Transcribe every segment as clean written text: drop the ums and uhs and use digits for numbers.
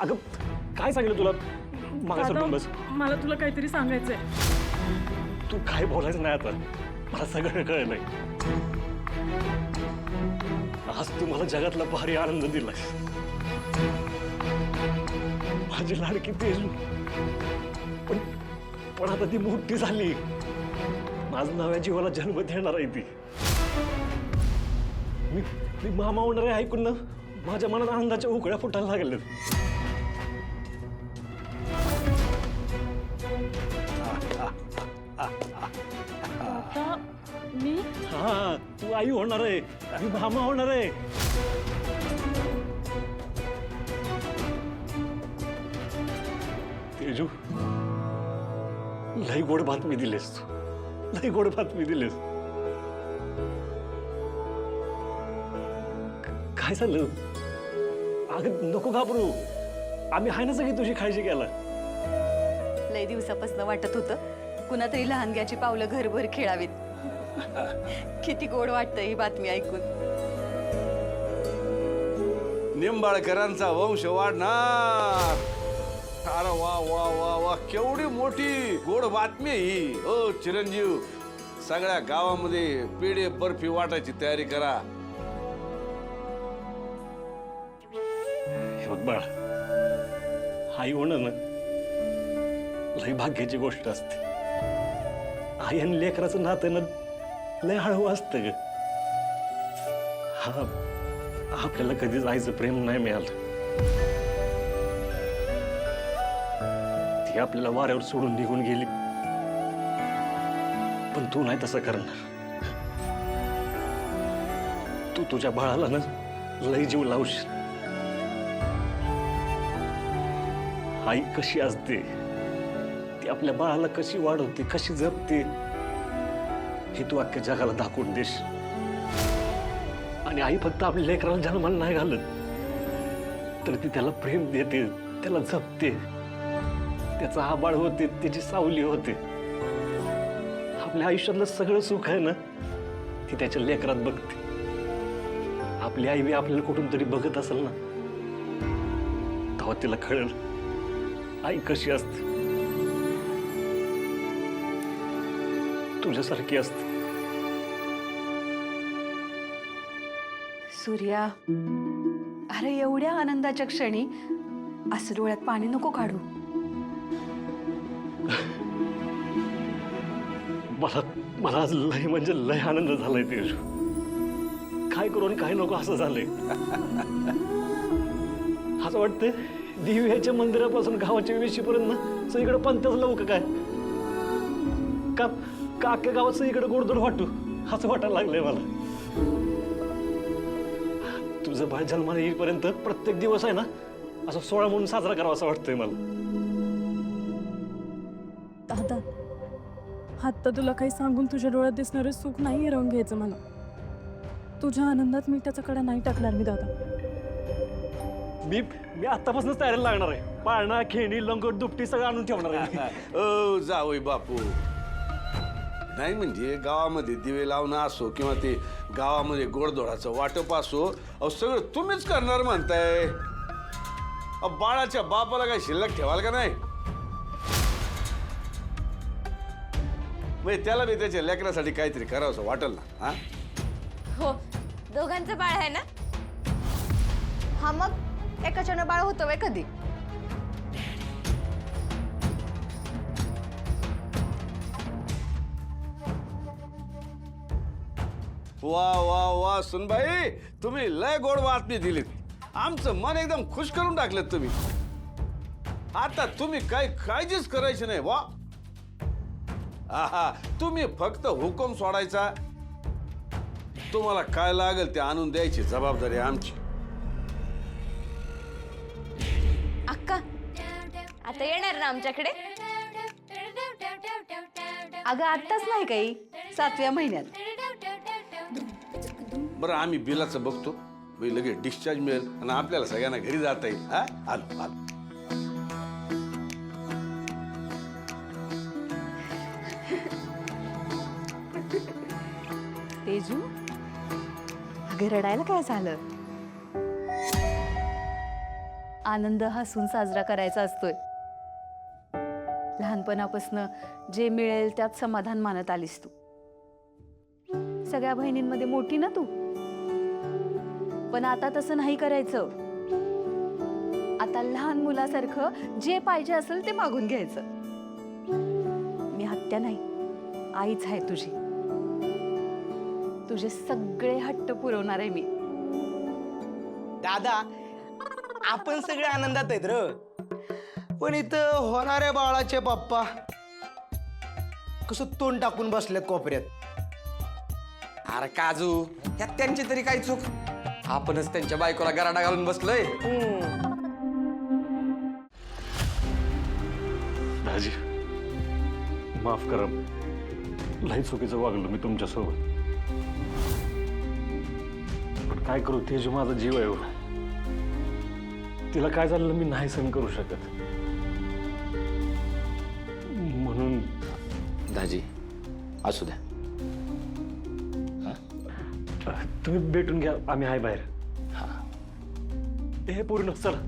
अगं काय सांगितलं तुला मागासारखं बस. मला तुला काहीतरी सांगायचंय. तू काय बोलायचं नाही आता. मला सगळं कळलंय. आज तू मला जगातला भारी आनंद दिलास. माझी लाडकी तेजू. पण आता ती मोठी झाली. माझं नव्या जीवाला जन्म देणार आहे ती. मी मामा होणार आहे ऐकून ना माझ्या मनात आनंदाच्या उकळ्या फुटायला लागल्यात. आता मी हा तू आई होणार आहे आणि मामा होणार आहे. तेजू लई गोड बातमी दिलीस तू. लई गोड बातमी दिलीस. काय झालं? अगं नको घाबरू. आम्ही आहे ना सगळी तुझी काळजी घ्यायला. लय दिवसापासून वाटत होतं कुणातरी लहानग्याची पावलं घरभर खेळावीत. किती गोड वाटतं ही बातमी ऐकून. निंबाळकरांचा वंश वाढणार. अरे वा वा वा वा केवढी मोठी गोड बातमी ही. ओ चिरंजीव, सगळ्या गावामध्ये पेढे बर्फी वाटायची तयारी करा. हे बघ बाळा, आई होणं ना लई भाग्याची गोष्ट असते. आई आणि लेकराचं नातं ना लय हळवं असतं ग. हा आपल्याला कधीच आईचं प्रेम नाही मिळालं. ती आपल्याला वाऱ्यावर सोडून निघून गेली. पण तू नाही तसं करणार. तू तुझ्या बाळाला ना लय जीव लावशील. आई कशी असते, ती आपल्या बाळाला कशी वाढवते, कशी जपते, हे तू अख्ख्या जगाला दाखवून देश. आणि आई फक्त आपल्या लेकराला जन्माला नाही घालत, तर ती त्याला प्रेम देते, त्याला जपते, त्याचा आबाळ होते, त्याची सावली होते. आपल्या आयुष्यातलं सगळं सुख आहे ना ती त्याच्या लेकरात बघते. आपली आई बी आपल्याला कुठून तरी बघत असेल ना, तेव्हा तिला कळेल आई कशी असते. तुझ्यासारखी असते. सूर्या, अरे एवढ्या आनंदाच्या क्षणी असं डोळ्यात पाणी नको काढू. मला आज लय म्हणजे लय आनंद झालाय तेजू. काय करू आणि काय नको असं झालंय. असं वाटतंय दिव्याच्या मंदिरापासून गावाच्या वेशीपर्यंत ना सगळीकडे पंथच लावू काय का अख्ख्या गावात सगळीकडे गोडधोड वाटू असं वाटायला लागलंय मला. तुझं बाळ जन्माला येईपर्यंत प्रत्येक दिवस आहे ना असं सोहळा म्हणून साजरा करावा असं वाटतंय मला. दादा, आता तुला काही सांगून तुझ्या डोळ्यात दिसणारे सुख नाही रंग घ्यायचं मला. तुझ्या आनंदात मी त्याचा कडा नाही टाकणार मी दादा. मी आतापासूनच तयारीला लागणार आहे. पाळणा, खेळणी, लंगोट, दुपटी सगळं आणून ठेवणार आहे. ओ जावई बापू, नाही म्हणजे गावामध्ये दिवे लावणं असो किंवा ते गावामध्ये गोडधोडाचं वाटप असो, अहो सगळं तुम्हीच करणार म्हणताय. बाळाच्या बापाला काय शिल्लक ठेवाल का नाही? म्हणजे त्याला बी त्याच्या लेकरासाठी काहीतरी करावंसं वाटेल ना. हा हो, दोघांचं बाळ आहे ना. हा मग एकाच्यानं बाळ होतं वय कधी? वा वा वा सुनबाई, तुम्ही लय गोड बातमी दिलीत. आमचं मन एकदम खुश करून टाकलं तुम्ही. आता तुम्ही काय काळजीच करायची नाही. वा आहा, तुम्ही फक्त हुकूम सोडायचा. तुम्हाला काय लागेल ते आणून द्यायची जबाबदारी आमची. अक्का, आता येणार ना आमच्याकडे? अगं आत्ताच नाही काही, 7व्या महिन्यात. बरं आम्ही बिलाचं बघतो, लगेच डिस्चार्ज मिळेल आणि आपल्याला सगळ्यांना घरी जाता येईल. हा आलो आलो. तेजू, अगं रडायला काय झालं? आनंद हसून साजरा करायचा असतोय. लहानपणापासनं जे मिळेल त्यात समाधान मानत आलीस तू. सगळ्या बहिणींमध्ये मोठी ना तू. पण आता तसं नाही करायचं. आता लहान मुलासारखं जे पाहिजे असेल ते मागून घ्यायचं. मी हत्या नाही, आईच आहे तुझी. तुझे सगळे हट्ट पुरवणार आहे मी. दादा, आपण सगळे आनंदात आहेत र, पण इथं होणाऱ्या बाळाचे पप्पा कसं तोंड टाकून बसलेत कोपऱ्यात. अरे काजू, यात त्यांची तरी काय चूक? आपणच त्यांच्या बायकोला गराडा घालून बसलोय. दाजी माफ करा, लई चुकीचं वागलो मी तुमच्यासोबत. पण काय करू, तेज माझा जीव आहे हो. तिला काय झालं मी नाही सहन करू शकत. म्हणून दाजी असू द्या. तुम्ही भेटून घ्या, आम्ही आहे बाहेर. हा, हे पूर्ण चला.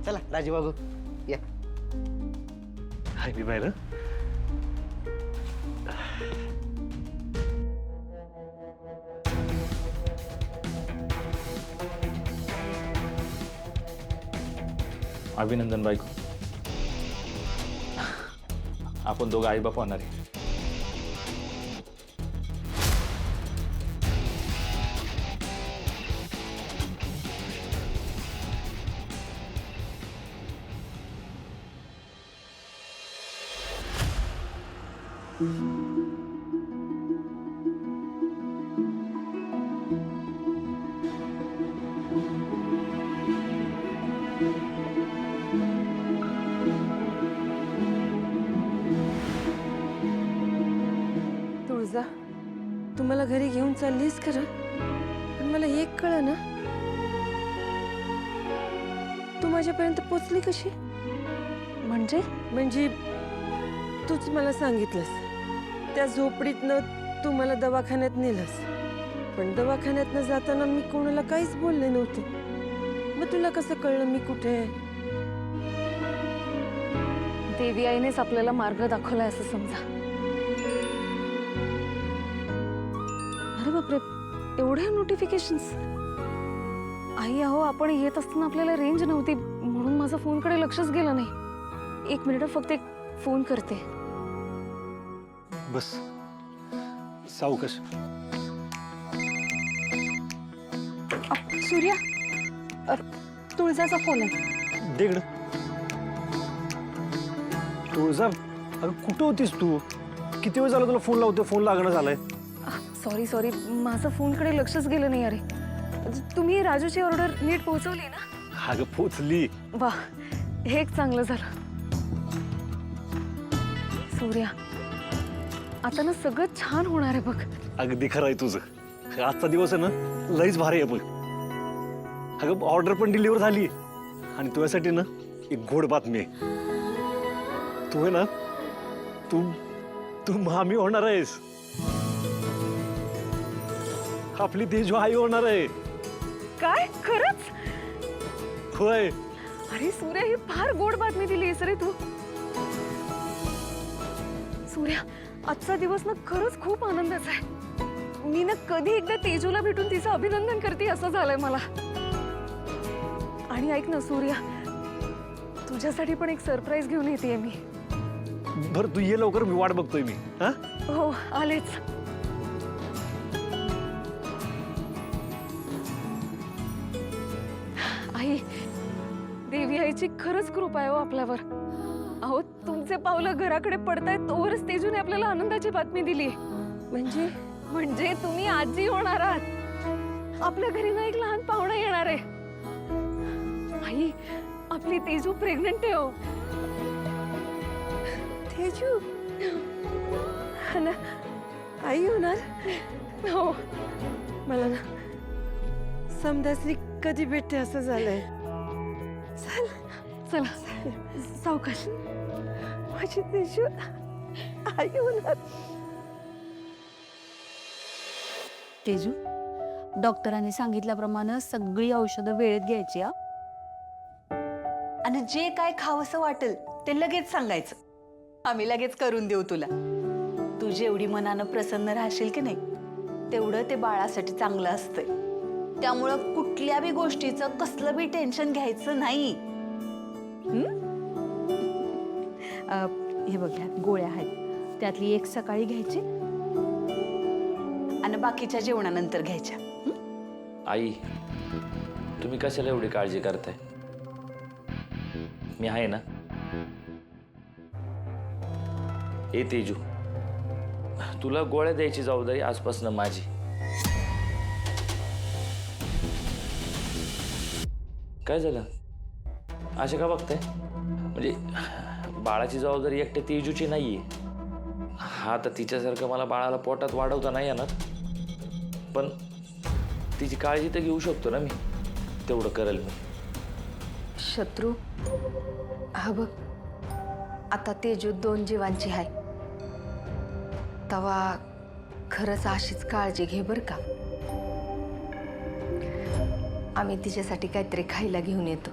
चला दाजी बाबू या. आहे मी बाहेर. अभिनंदन बायको, आपण दोघं आई बाप होणार आहे. तुळजा, तू मला घरी घेऊन चाललीस खरं, पण मला एक कळ ना, तू माझ्यापर्यंत पोचली कशी? म्हणजे तूच मला सांगितलंस त्या झोपडीतनं तू मला दवाखान्यात नेलंस, पण दवाखान्यातनं जाताना मी कोणाला काहीच बोलले नव्हते. मग तुला कसं कळलं मी कुठे आहे? देवी आईनेच आपल्याला मार्ग दाखवलाय असं समजा. अरे बापरे, एवढे नोटिफिकेशन्स. आई अहो, आपण येत असताना आपल्याला रेंज नव्हती म्हणून माझं फोनकडे लक्षच गेलं नाही. 1 मिनिट, फक्त एक फोन करते. बस सावकाश. सूर्या, तुळजाचा फोन आहे. देगड. तुळजा, अगं कुठं होतीस तू? किती वेळ झाला तुला फोन लावते, फोन लागणं झालाय. सॉरी, माझं फोनकडे लक्षच गेलं नाही. अरे, तुम्ही राजूची ऑर्डर नीट पोहोचवली ना? अगं पोचली. वा, हे एक चांगलं झालं. सूर्या, आता ना सगळं छान होणार आहे बघ. अगदी खरं आहे तुझं. आजचा दिवस आहे ना, लईच भारी आहे बघ. अगं ऑर्डर पण डिलिव्हर झाली आणि तुझ्यासाठी ना एक गोड बातमी आहे. तू आहे ना, तू मामी होणार आहेस. आपली तेजू आई होणार आहे. काय, खरंच? होय. अरे सूर्या, ही फार गोड बातमी दिलीस रे तू. सूर्या, आजचा दिवस ना खरंच खूप आनंदाचा आहे. मी ना कधी एकदा तेजूला भेटून तिचं अभिनंदन करते असं झालंय मला. आणि ऐक ना सूर्या, तुझ्यासाठी पण एक सरप्राईज घेऊन येते मी. बरं तू ये लवकर, मी वाट बघतोय मी. हा, हो, आलेच. आई, देवी आईची खरंच कृपा आहे हो आपल्यावर. अहो, तुमचे पावलं घराकडे पडतायत तोवरच तेजूने आपल्याला आनंदाची बातमी दिली. म्हणजे तुम्ही आजी होणार आहात. आपल्या घरी ना एक लहान पाहुणा येणार आहे. आई, आपली तेजू प्रेग्नंट आहे हो. तेजू ना आई होणार? हो. मला ना समदासनी कधी भेटते असं झालंय. चला सावकाश. माझी तेजू आई होणार. तेजू, डॉक्टरांनी सांगितल्याप्रमाणे सगळी औषधं वेळेत घ्यायची. आणि जे काय खावंसं वाटेल ते लगेच सांगायचं. आम्ही लगेच करून देऊ तुला. तू जेवढी मनानं प्रसन्न राहशील की नाही तेवढं ते बाळासाठी चांगलं असतंय. त्यामुळं कुठल्या बी गोष्टीचं कसलं बी टेन्शन घ्यायचं नाही. हे बघ, ह्यात गोळ्या आहेत, त्यातली एक सकाळी घ्यायची आणि बाकीच्या जेवणानंतर घ्यायच्या. आई, तुम्ही कशाला एवढी काळजी करताय? मी आहे ना. ए तेजू, तुला गोळ्या द्यायची जबाबदारी आजपासून माझी. काय झालं? अशा का बघताय? म्हणजे बाळाची जबाबदारी एकट्या तेजूची नाहीये. हा तर तिच्यासारखं मला बाळाला पोटात वाढवता नाही येणार, पण तिची काळजी तर घेऊ शकतो ना मी. तेवढं करेल मी. शत्रू, हा बघ, आता तेजू 2 जीवांची आहे. तवा खरंच अशीच काळजी घे बर का. आम्ही तिच्यासाठी काहीतरी खायला घेऊन येतो.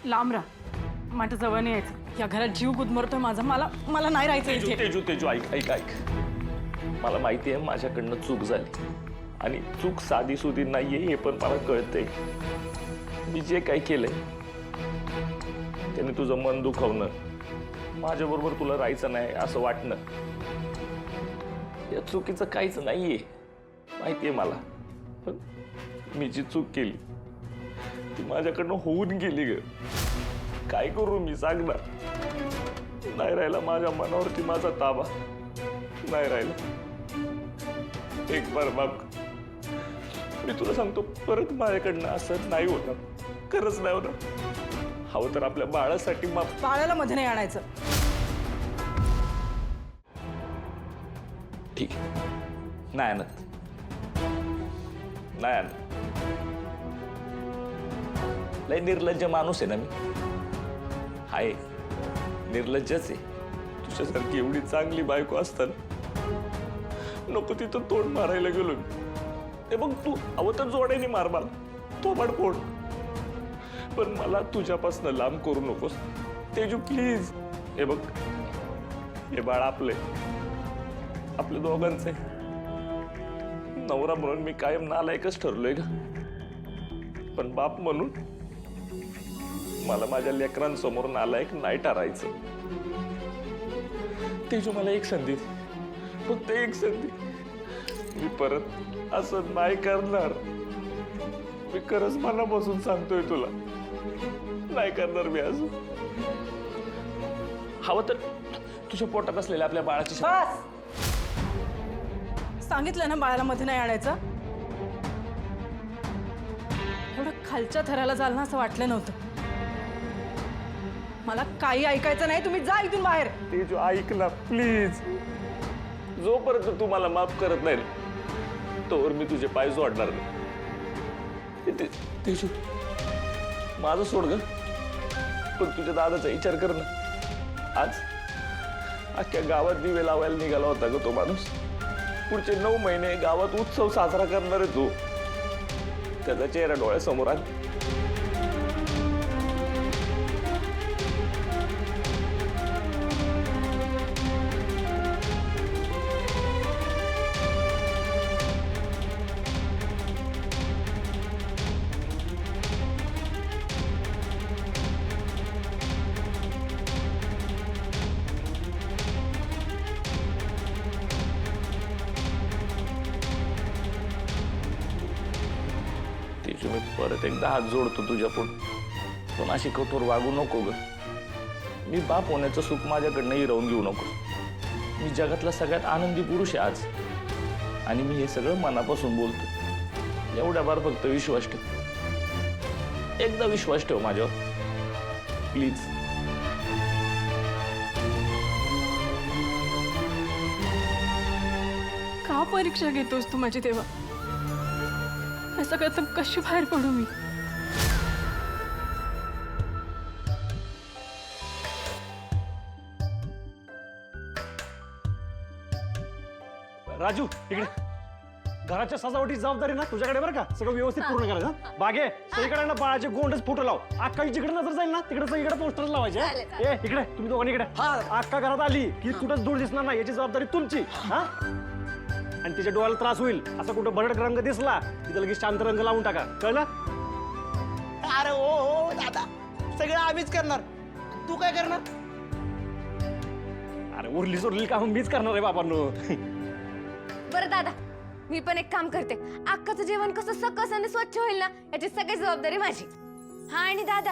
लांब राहा, माझ्या जवळ नाही यायचं. या घरात जीव गुदमरतोय माझा. मला नाही राहायचं तेजू इथे. तेजू तेजू, ऐक ऐक ऐक. मला माहिती आहे माझ्याकडनं चूक झाली, आणि चूक साधी सुधी नाहीये हे पण मला कळतंय. मी जे काही केलंय त्याने तुझं मन दुखवणं, माझ्याबरोबर तुला राहायचं नाही असं वाटणं, या चुकीचं काहीच नाहीये. माहितीये मला. पण मी जी चूक केली ती माझ्याकडनं होऊन गेली ग. काय करू मी, सांग ना. नाही राहिला माझ्या मनावरती माझा ताबा. नाही राहिला. एक बार बाप, मी तुला सांगतो, परत माझ्याकडनं असं नाही होणार. खरंच नाही होणार. हवं तर आपल्या बाळासाठी माफ. बाळाला मध्ये नाही आणायचं. ठीक आहे, नाही आणत. नाही आणत. लय निर्लज्ज माणूस आहे ना मी. आहे, निर्लज्जच आहे. तुझ्यासारखी एवढी चांगली बायको असताना नको तिथं तोंड मारायला गेलो मी. ते बघ, तू हवं तर जोड्याने मार मला, तो फोड, पण मला तुझ्यापासून लांब करू नकोस तेजू, प्लीज. हे बघ, हे बाळ आपल्या दोघांचे. नवरा म्हणून मी कायम नालायकच ठरलोय का, पण बाप म्हणून मला माझ्या लेकरांसमोर नालायक नाही ठरायचं. तेजू, मला एक संधी, फक्त एक संधी. मी परत असं नाही करणार. मी खरंच मनापासून सांगतोय तुला, नाही करणार मी असं. हवं तर तुझ्या पोटात असलेल्या आपल्या बाळाची बस, सांगितलं ना बाळाला मध्ये नाही आणायचं. एवढं खालच्या थराला जाल ना असं वाटलं नव्हतं. मला काही ऐकायचं नाही. तुम्ही जा इथून बाहेर. तेजू, ऐक ना प्लीज. जोपर्यंत तू मला माफ करत नाही तोवर मी तुझे पाय जोडणार नाही. तेजू, माझं सोड ग, पण तुझ्या दादाचा विचार कर ना. आज अख्ख्या गावात दिवे लावायला निघाला होता ग तो माणूस. पुढचे 9 महिने गावात उत्सव साजरा करणार आहे तो. त्याचा चेहरा डोळ्यासमोर आला. तेजू, मी परत एकदा हात जोडतो तुझ्या पण अशी कठोर वागू नको ग. मी बाप होण्याचं सुख माझ्याकडनं हिरावून घेऊ नको. मी जगातला सगळ्यात आनंदी पुरुष आहे आज, आणि मी हे सगळं मनापासून बोलतो. एवढ्या बार फक्त विश्वास ठेव. एकदा विश्वास ठेव माझ्यावर प्लीज. का परीक्षा घेतोस तू माझी तेव्हा? असं करता कशी बाहेर पडू मी? राजू इकडे घराच्या सजावटीची जबाबदारी ना तुझ्याकडे बरं का सगळं व्यवस्थित पूर्ण करायचं हं? बागे सगळीकडे ना बाळाचे गोंडच फोटो लाव अक्का जिकडे नजर जाईल ना तिकडे सगळीकडे पोस्टर लावायचे हं? ए इकडे तुम्ही दोघांनी इकडे अक्का घरात आली की कुठंच दूर दिसणार नाही याची जबाबदारी तुमची हा आणि तिच्या डोळ्याला त्रास होईल असा कुठं भरड रंग दिसला की लगेच शांत रंग लावून टाका कळलं अरे हो दादा सगळं आम्हीच करणार तू काय करणार अरे उरली सोरली काम मीच करणार आहे बाबांनो बरं दादा मी पण एक काम करते अक्काचं जेवण कसं सकस आणि स्वच्छ होईल ना याची सगळी जबाबदारी माझी हा आणि दादा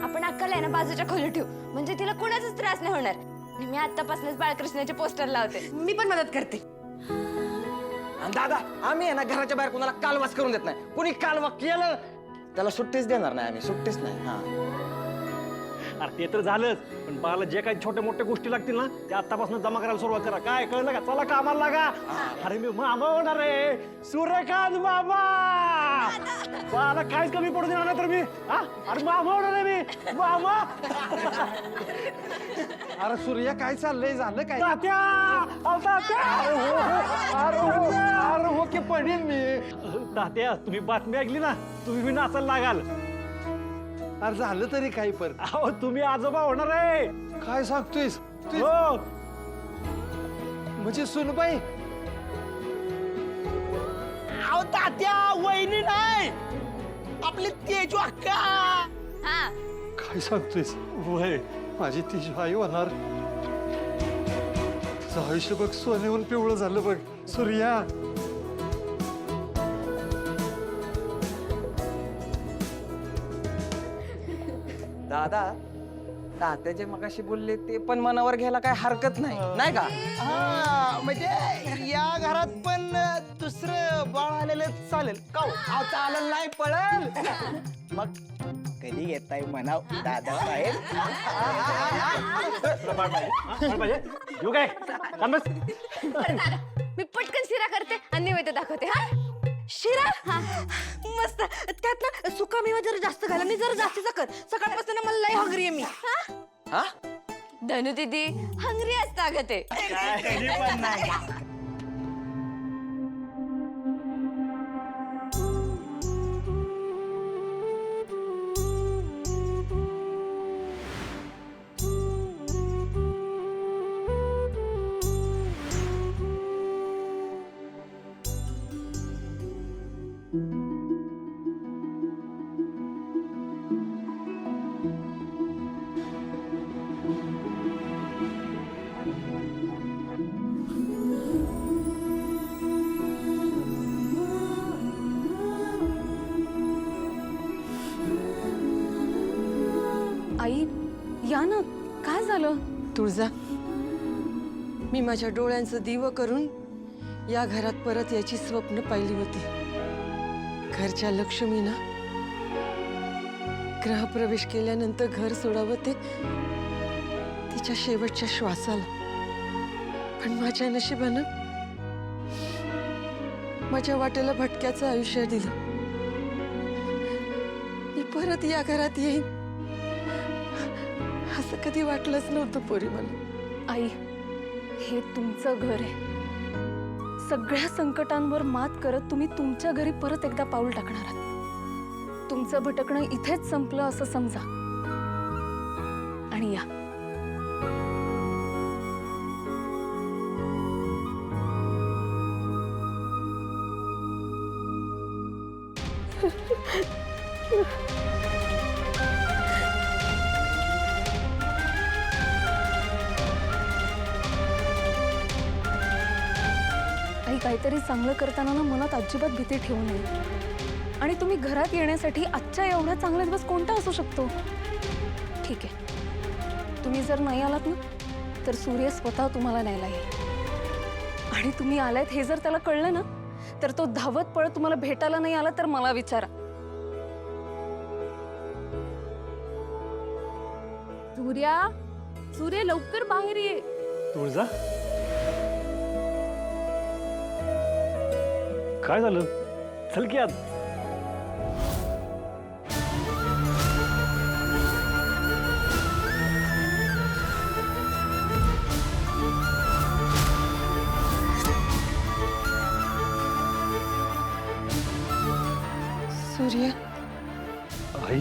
आपण अक्काला आहे ना बाजूच्या खोलीत ठेवू म्हणजे तिला कुणाचाच त्रास नाही होणार आणि मी आतापासूनच बाळकृष्णाचे पोस्टर लावते मी पण मदत करते आणि दादा आम्ही आहे ना घराच्या बाहेर कोणाला कालवास करून देत नाही कोणी कालवा केलं त्याला सुट्टीच देणार नाही आम्ही सुट्टीच नाही हा अरे ते तर झालंच पण बाळाला जे काही छोट्या मोठ्या गोष्टी लागतील ना ते आतापासून जमा करायला सुरुवात करा काय कळलं का चला कामाला लागा अरे मी मामा होणार आहे सूर्यकांत मामा बाळाला काहीच कमी पडू देणार नाही तर मी हा अरे मामा होणार आहे मी मामा अरे सूर्या काय चाललंय झालं काय तात्या अहो, तात्या अरे हो की पडेल मी तात्या तुम्ही बातमी ऐकली ना तुम्ही बी नाचायला लागाल अरे झालं तरी काही पण अहो तुम्ही आजोबा होणार आहे काय सांगतोयस हो म्हणजे सुनबाई अहो तात्या वहिनी नाही आपली तेजू अक्का हा काय सांगतोयस वय माझी तिची आई होणार तुझं आयुष्य बघ सोन्याहून पिवळं झालं बघ सूर्या दादा तात्याचे मगाशी बोलले ते पण मनावर घ्यायला काय हरकत नाही नाही का हा म्हणजे या घरात पण दुसरं बाळ आलेलं चालेल का चालेल नाही पळल मग कधी घेताय म्हणाव दादा साहेब येऊ काय थांब बस. बरं दादा मी पटकन शिरा करते आणि नैवेद्य दाखवते हा शिरा हा मस्त त्यात ना सुका मेवा जरा जास्त घाला आणि जरा जास्तीचा कर सकाळपासून ना मला लय हंगरी आहे मी हा धनु दीदी हंगरी असता ग ते आई या ना काय झालं तुळजा मी माझ्या डोळ्यांचं दिवं करून या घरात परत याची स्वप्न पाहिली होती घरच्या लक्ष्मीनं गृहप्रवेश केल्यानंतर घर सोडावं ते तिच्या शेवटच्या श्वासाला पण माझ्या नशिबानं माझ्या वाटेला भटक्याचं आयुष्य दिलं मी परत या घरात येईन असं कधी वाटलंच नव्हतं पोरी मला आई हे तुमचं घर आहे सगळ्या संकटांवर मात करत तुम्ही तुमच्या घरी परत एकदा पाऊल टाकणार आहात तुमचं भटकणं इथेच संपलं असं समजा आणि या आई काहीतरी चांगलं करताना ना मनात अजिबात भीती ठेवू नये आणि तुम्ही घरात येण्यासाठी आजच्या एवढा चांगला दिवस कोणता असू शकतो ठीक आहे तुम्ही जर नाही आलात ना तर सूर्य स्वतः तुम्हाला न्यायला येईल आणि तुम्ही आलात हे जर त्याला कळलं ना तर तो धावत पळत तुम्हाला भेटायला नाही आला तर मला विचारा सूर्य लवकर बाहेर ये तुळजा काय झालं चल की आत सूर्य आई